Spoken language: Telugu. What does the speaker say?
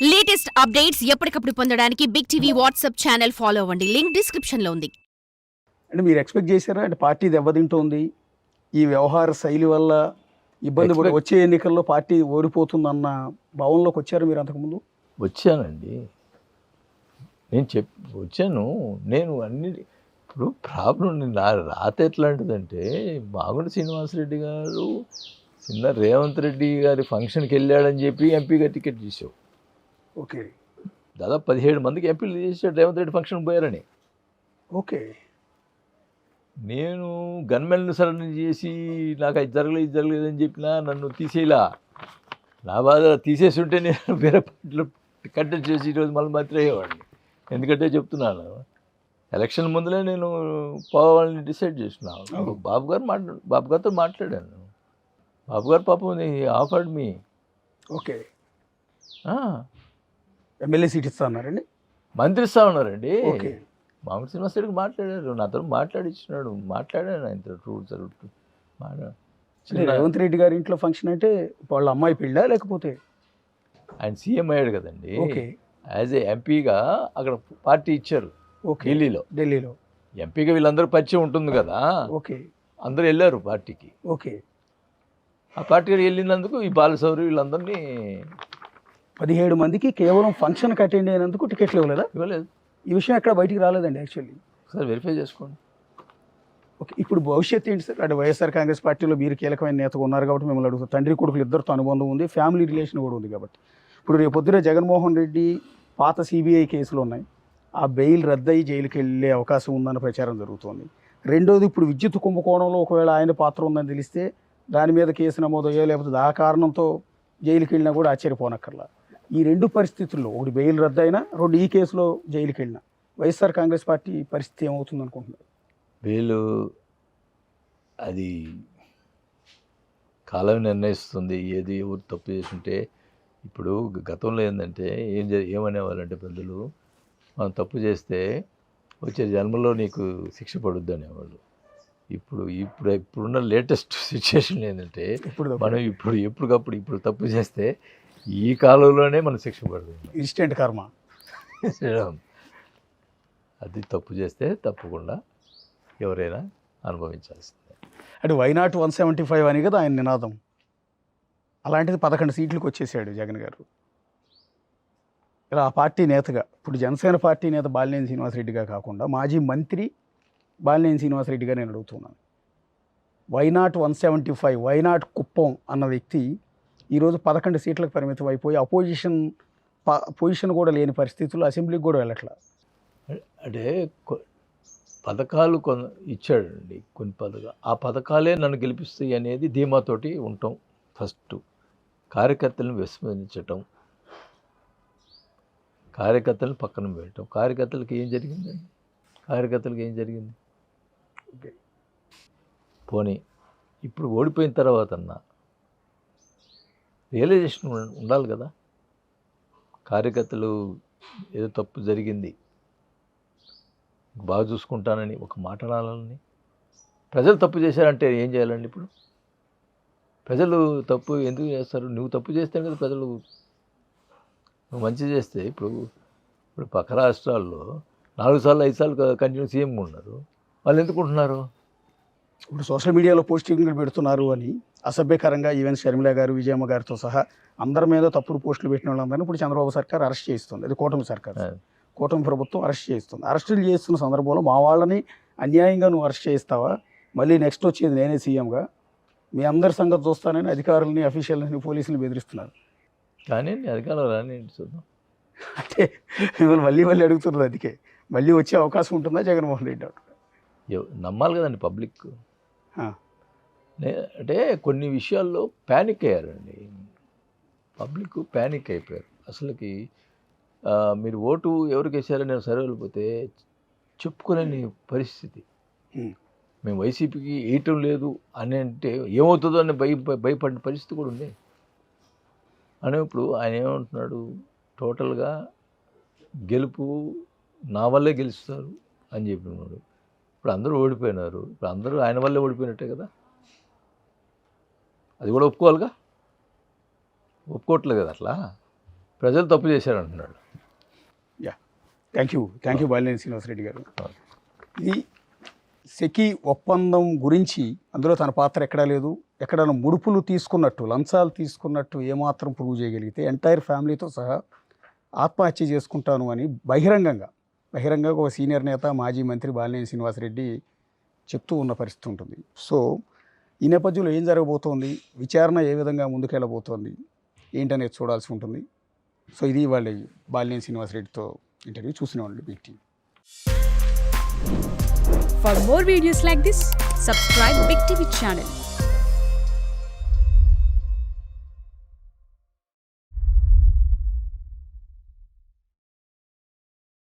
లేటెస్ట్ అప్డేట్స్ ఎప్పటికప్పుడు పొందడానికి Big TV WhatsApp channel follow అవ్వండి. లింక్ డిస్క్రిప్షన్ లో ఉంది. అంటే మీరు ఎక్స్పెక్ట్ చేశారా? అంటే పార్టీ దెబ్బతింటోంది, ఈ వ్యవహార శైలి వల్ల ఇబ్బంది పడి వచ్చే ఎన్నికల్లో పార్టీ ఓడిపోతుందన్న భావనలోకి వచ్చారు మీరు అంతకుముందు? వచ్చానండి. నేను వచ్చాను. నేను అన్ని ఇప్పుడు ప్రాబ్లం నా రాత ఎట్లాంటిదంటే, మాగుంట శ్రీనివాసరెడ్డి గారు చిన్న రేవంత్ రెడ్డి గారి ఫంక్షన్కి వెళ్ళాడని చెప్పి ఎంపీగా టికెట్ చేసావు. ఓకే. దాదాపు 17 మందికి ఎంపీలు చేసాడు రేవంత్ రెడ్డి ఫంక్షన్ పోయారని. ఓకే. నేను గన్మెన్ను సరెండర్ చేసి నాకు అది జరగలేదని చెప్పినా నన్ను తీసేలా. నా బాధ తీసేసి ఉంటే నేను వేరే పార్టీలో కంటెస్ట్ చేసి ఈరోజు మళ్ళీ మంత్రి అయ్యేవాడిని. ఎందుకంటే చెప్తున్నాను, ఎలక్షన్ ముందులే నేను పోవాలని డిసైడ్ చేస్తున్నాను. బాబు గారితో మాట్లాడాను. బాబు గారు పాపం offered me. Okay. MLA seat ఇస్తా అన్నారండి? మంత్రి ఇస్తా ఉన్నారండి. ఓకే. మామూలు శ్రీనివాసరెడ్డికి మాట్లాడారు, నాతో మాట్లాడిచ్చినాడు. మాట్లాడాను ఆయనతో రేవంత్ రెడ్డి గారి ఇంట్లో ఫంక్షన్ అంటే వాళ్ళ అమ్మాయి పెళ్ళా లేకపోతే? ఆయన సీఎం అయ్యాడు కదండి. ఓకే. యాజ్ ఏ ఎంపీగా అక్కడ పార్టీ ఇచ్చారు. ఓకే. ఢిల్లీలో ఎంపీగా వీళ్ళందరూ పరిచయం ఉంటుంది కదా. ఓకే. అందరూ వెళ్ళారు పార్టీకి. ఓకే. ఆ పార్టీకి వెళ్ళినందుకు ఈ బాలశౌరి వీళ్ళందరినీ 17 మందికి కేవలం ఫంక్షన్కి అటెండ్ అయినందుకు టికెట్లు ఇవ్వలేదు. ఈ విషయం ఎక్కడ బయటికి రాలేదండి యాక్చువల్లీ. ఒకసారి వెరిఫై చేసుకోండి. ఓకే. ఇప్పుడు భవిష్యత్తు ఏంటి సార్? అంటే వైఎస్ఆర్ కాంగ్రెస్ పార్టీలో మీరు కీలకమైన నేతగా ఉన్నారు కాబట్టి మిమ్మల్ని అడుగుతారు. తండ్రి కొడుకులు ఇద్దరితో అనుబంధం ఉంది, ఫ్యామిలీ రిలేషన్ కూడా ఉంది కాబట్టి. ఇప్పుడు రేపొద్దున జగన్మోహన్ రెడ్డి పాత సిబిఐ కేసులు ఉన్నాయి, ఆ బెయిల్ రద్దయి జైలుకి వెళ్ళే అవకాశం ఉందన్న ప్రచారం జరుగుతోంది. రెండోది, ఇప్పుడు విద్యుత్ కుంభకోణంలో ఒకవేళ ఆయన పాత్ర ఉందని తెలిస్తే దాని మీద కేసు నమోదయ్యో లేకపోతే ఆ కారణంతో జైలుకి వెళ్ళినా కూడా ఆశ్చర్యపోనక్కర్లా. ఈ రెండు పరిస్థితుల్లో, ఒకటి బెయిల్ రద్దయినా, రెండు ఈ కేసులో జైలుకి వెళ్ళినా, వైఎస్ఆర్ కాంగ్రెస్ పార్టీ పరిస్థితి ఏమవుతుంది అనుకుంటున్నారు? బెయిల్ అది కాలం నిర్ణయిస్తుంది ఏది ఎవరు తప్పు చేస్తుంటే. ఇప్పుడు గతంలో ఏంటంటే ఏమనేవాళ్ళంటే పెద్దలు, మనం తప్పు చేస్తే వచ్చే జన్మలో నీకు శిక్ష పడుద్ది అనేవాళ్ళు. ఇప్పుడున్న లేటెస్ట్ సిచ్యువేషన్ ఏంటంటే, మనం ఎప్పటికప్పుడు తప్పు చేస్తే ఈ కాలంలోనే మనం శిక్ష పడుతుంది. ఇన్స్టెంట్ కర్మ. అది తప్పు చేస్తే తప్పకుండా ఎవరైనా అనుభవించాల్సిందే. అంటే వైనాట్ 175 అని కదా ఆయన నినాదం. అలాంటిది 11 సీట్లకు వచ్చేసాడు జగన్ గారు. ఇలా ఆ పార్టీ నేతగా, ఇప్పుడు జనసేన పార్టీ నేత బాలినేని శ్రీనివాసరెడ్డిగా కాకుండా మాజీ మంత్రి బాలినేని శ్రీనివాసరెడ్డిగా నేను అడుగుతున్నాను. వైనాట్ 175, వైనాట్ కుప్పం అన్న వ్యక్తి ఈరోజు 11 సీట్లకు పరిమితం అయిపోయి పొజిషన్ కూడా లేని పరిస్థితుల్లో అసెంబ్లీకి కూడా వెళ్ళట్లా. అంటే పథకాలు ఇచ్చాడండి, కొన్ని పథకాలు. ఆ పథకాలే నన్ను గెలిపిస్తాయి అనేది ధీమాతోటి ఉంటాం. ఫస్ట్ కార్యకర్తలను విస్మరించటం, కార్యకర్తలను పక్కన పెట్టడం. కార్యకర్తలకు ఏం జరిగింది? పోనీ ఇప్పుడు ఓడిపోయిన తర్వాత రియలైజేషన్ ఉండాలి కదా. కార్యకర్తలు ఏదో తప్పు జరిగింది, బాగా చూసుకుంటానని ఒక మాట అనాలని. ప్రజలు తప్పు చేశారంటే ఏం చేయాలండి? ఇప్పుడు ప్రజలు తప్పు ఎందుకు చేస్తారు? నువ్వు తప్పు చేస్తే కదా ప్రజలు. నువ్వు మంచి చేస్తే, ఇప్పుడు పక్క రాష్ట్రాల్లో 4 సార్లు 5 సార్లు కంటిన్యూ సీఎంగా ఉన్నారు. వాళ్ళు ఎందుకు ఉంటున్నారు? ఇప్పుడు సోషల్ మీడియాలో పోస్టింగ్లు పెడుతున్నారు అని అసభ్యకరంగా ఈవెన్ షర్మిల గారు, విజయమ్మ గారితో సహా అందరి మీద తప్పుడు పోస్టులు పెట్టిన వాళ్ళందరినీ ఇప్పుడు చంద్రబాబు సర్కార్ అరెస్ట్ చేస్తుంది. అది కూటమి ప్రభుత్వం అరెస్ట్ చేస్తుంది. అరెస్టులు చేస్తున్న సందర్భంలో మా వాళ్ళని అన్యాయంగా నువ్వు అరెస్ట్ చేస్తావా? మళ్ళీ నెక్స్ట్ వచ్చేది నేనే సీఎంగా, మీ అందరి సంగతి చూస్తానని అధికారులని, అఫీషియల్ని, పోలీసులు బెదిరిస్తున్నారు. కానీ అధికారులు రాని చూద్దాం అంటే మిమ్మల్ని మళ్ళీ అడుగుతున్నారు. అందుకే మళ్ళీ వచ్చే అవకాశం ఉంటుందా జగన్మోహన్ రెడ్డి? నమ్మాలి కదండి పబ్లిక్. అంటే కొన్ని విషయాల్లో ప్యానిక్ అయ్యారండి, పబ్లిక్ ప్యానిక్ అయిపోయారు. అసలుకి మీరు ఓటు ఎవరికి వేసారని నేను సర్వేలు పోతే చెప్పుకోలేని పరిస్థితి. మేము వైసీపీకి వేయటం లేదు అని అంటే ఏమవుతుందో అని భయపడిన పరిస్థితి కూడా ఉంది. అని ఇప్పుడు ఆయన ఏమంటున్నాడు, టోటల్గా గెలుపు నా వల్లే గెలుస్తారు అని చెప్పినాడు. ఇప్పుడు అందరూ ఓడిపోయినారు, ఇప్పుడు అందరూ ఆయన వల్లే ఓడిపోయినట్టే కదా. అది కూడా ఒప్పుకోవాలిగా, ఒప్పుకోవట్లేదు కదా అట్లా. ప్రజలు తప్పు చేశారంటున్నాడు. Yeah, thank you Balineni Srinivasa Reddy గారు. ఇది సెకీ ఒప్పందం గురించి అందులో తన పాత్ర ఎక్కడా లేదు. ఎక్కడైనా ముడుపులు తీసుకున్నట్టు, లంచాలు తీసుకున్నట్టు ఏమాత్రం ప్రూవ్ చేయగలిగితే ఎంటైర్ ఫ్యామిలీతో సహా ఆత్మహత్య చేసుకుంటాను అని బహిరంగంగా ఒక సీనియర్ నేత, మాజీ మంత్రి బాలినేని శ్రీనివాసరెడ్డి చెప్తూ ఉన్న పరిస్థితి ఉంటుంది. సో ఈ నేపథ్యంలో ఏం జరగబోతోంది, విచారణ ఏ విధంగా ముందుకెళ్ళబోతోంది ఏంటనేది చూడాల్సి ఉంటుంది. సో ఇది వాళ్ళ బాలినేని శ్రీనివాసరెడ్డితో ఇంటర్వ్యూ. చూసినవాళ్ళు Big TV. For more videos like this, subscribe Big TV channel.